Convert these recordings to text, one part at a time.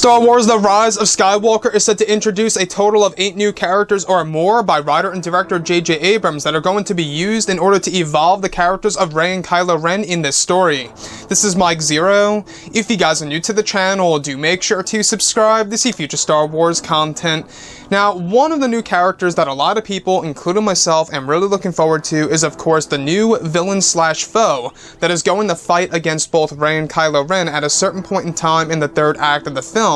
Star Wars The Rise of Skywalker is set to introduce a total of 8 new characters or more by writer and director J.J. Abrams that are going to be used in order to evolve the characters of Rey and Kylo Ren in this story. This is Mike Zero. If you guys are new to the channel, do make sure to subscribe to see future Star Wars content. Now, one of the new characters that a lot of people, including myself, am really looking forward to is, of course, the new villain/foe that is going to fight against both Rey and Kylo Ren at a certain point in time in the third act of the film.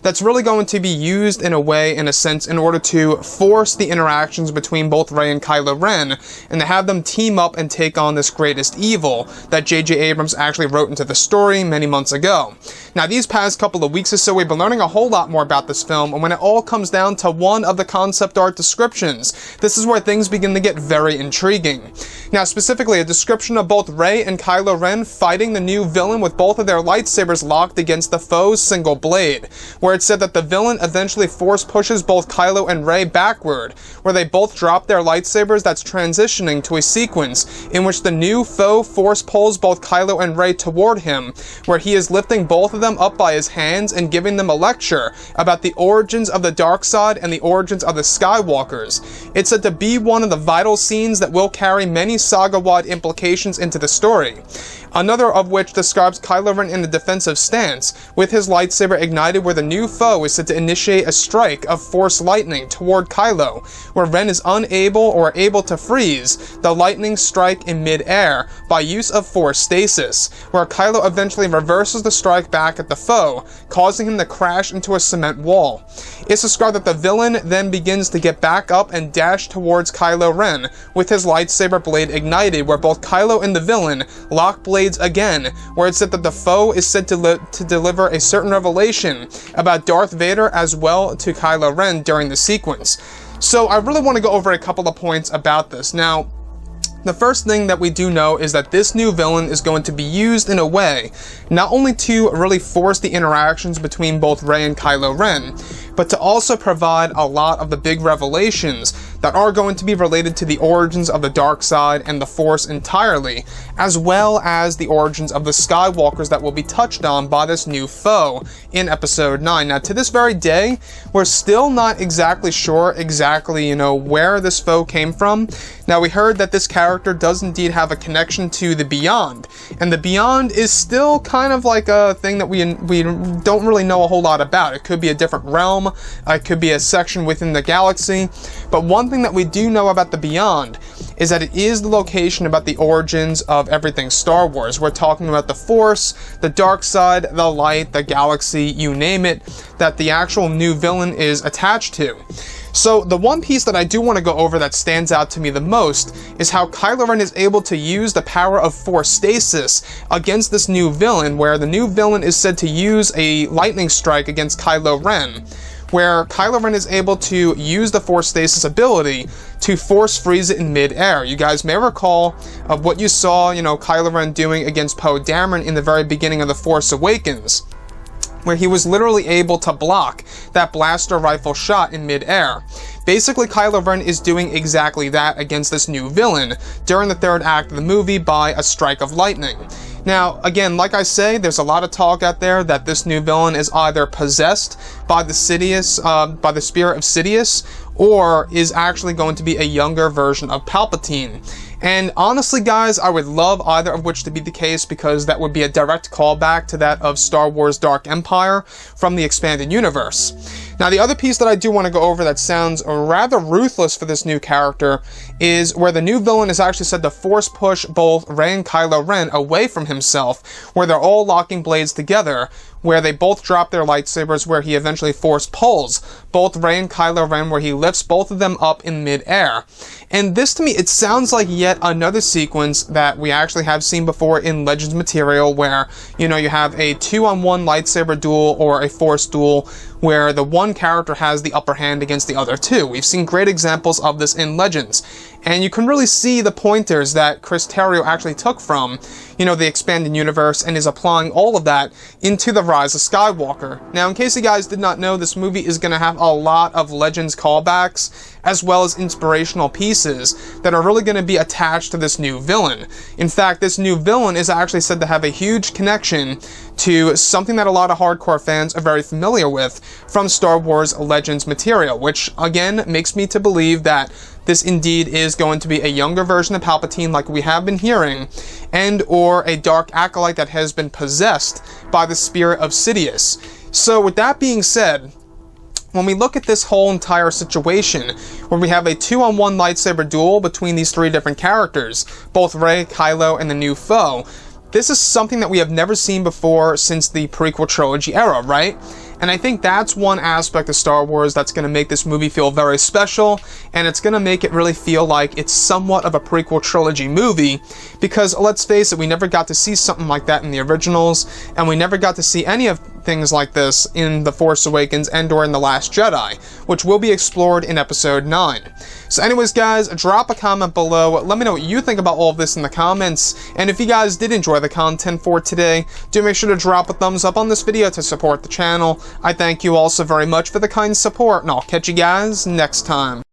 That's really going to be used in a way, in a sense, in order to force the interactions between both Rey and Kylo Ren, and to have them team up and take on this greatest evil that J.J. Abrams actually wrote into the story many months ago. Now, these past couple of weeks or so, we've been learning a whole lot more about this film, and when it all comes down to one of the concept art descriptions, this is where things begin to get very intriguing. Now, specifically, a description of both Rey and Kylo Ren fighting the new villain with both of their lightsabers locked against the foe's single blade, where it said that the villain eventually force pushes both Kylo and Rey backward, where they both drop their lightsabers. That's transitioning to a sequence in which the new foe force pulls both Kylo and Rey toward him, where he is lifting both of them up by his hands and giving them a lecture about the origins of the dark side and the origins of the Skywalkers. It's said to be one of the vital scenes that will carry many saga-wide implications into the story. Another of which describes Kylo Ren in a defensive stance, with his lightsaber ignited, where the new foe is said to initiate a strike of Force lightning toward Kylo, where Ren is unable or able to freeze the lightning strike in mid-air by use of Force stasis, where Kylo eventually reverses the strike back at the foe, causing him to crash into a cement wall. It's described that the villain then begins to get back up and dash towards Kylo Ren, with his lightsaber blade ignited, where both Kylo and the villain lock blades again, where it's said that the foe is said to deliver a certain revelation about Darth Vader as well to Kylo Ren during the sequence. So I really want to go over a couple of points about this. Now, the first thing that we do know is that this new villain is going to be used in a way not only to really force the interactions between both Rey and Kylo Ren, but to also provide a lot of the big revelations that are going to be related to the origins of the dark side and the Force entirely, as well as the origins of the Skywalkers that will be touched on by this new foe in Episode 9. Now, to this very day, we're still not exactly sure where this foe came from. Now, we heard that this character does indeed have a connection to the Beyond, and the Beyond is still kind of like a thing that we don't really know a whole lot about. It could be a different realm, it could be a section within the galaxy, but one thing that we do know about the Beyond is that it is the location about the origins of everything Star Wars. We're talking about the Force, the dark side, the light, the galaxy, you name it, that the actual new villain is attached to. So the one piece that I do want to go over that stands out to me the most is how Kylo Ren is able to use the power of Force stasis against this new villain, where the new villain is said to use a lightning strike against Kylo Ren, where Kylo Ren is able to use the Force stasis ability to force freeze it in mid-air. You guys may recall of what you saw, Kylo Ren doing against Poe Dameron in the very beginning of The Force Awakens, where he was literally able to block that blaster rifle shot in mid-air. Basically, Kylo Ren is doing exactly that against this new villain during the third act of the movie by a strike of lightning. Now, again, like I say, there's a lot of talk out there that this new villain is either possessed by the spirit of Sidious, or is actually going to be a younger version of Palpatine. And honestly, guys, I would love either of which to be the case, because that would be a direct callback to that of Star Wars Dark Empire from the expanded universe. Now, the other piece that I do want to go over that sounds rather ruthless for this new character is where the new villain is actually said to force push both Rey and Kylo Ren away from himself, where they're all locking blades together, where they both drop their lightsabers, where he eventually force pulls both Rey and Kylo Ren, where he lifts both of them up in mid-air. And this, to me, it sounds like yet another sequence that we actually have seen before in Legends material, where, you have a 2-on-1 lightsaber duel or a Force duel, where the one character has the upper hand against the other two. We've seen great examples of this in Legends, and you can really see the pointers that Chris Terrio actually took from, the expanded universe, and is applying all of that into The Rise of Skywalker. Now, in case you guys did not know, this movie is going to have a lot of Legends callbacks, as well as inspirational pieces that are really going to be attached to this new villain. In fact, this new villain is actually said to have a huge connection to something that a lot of hardcore fans are very familiar with from Star Wars Legends material, which again makes me to believe that this indeed is going to be a younger version of Palpatine like we have been hearing, and or a dark acolyte that has been possessed by the spirit of Sidious. So with that being said, when we look at this whole entire situation, where we have a 2-on-1 lightsaber duel between these three different characters, both Rey, Kylo, and the new foe, this is something that we have never seen before since the prequel trilogy era, right? And I think that's one aspect of Star Wars that's going to make this movie feel very special, and it's going to make it really feel like it's somewhat of a prequel trilogy movie, because let's face it, we never got to see something like that in the originals, and we never got to see any of things like this in The Force Awakens and or in The Last Jedi, which will be explored in Episode 9. So anyways, guys, drop a comment below. Let me know what you think about all of this in the comments, and if you guys did enjoy the content for today, do make sure to drop a thumbs up on this video to support the channel. I thank you all so very much for the kind support, and I'll catch you guys next time.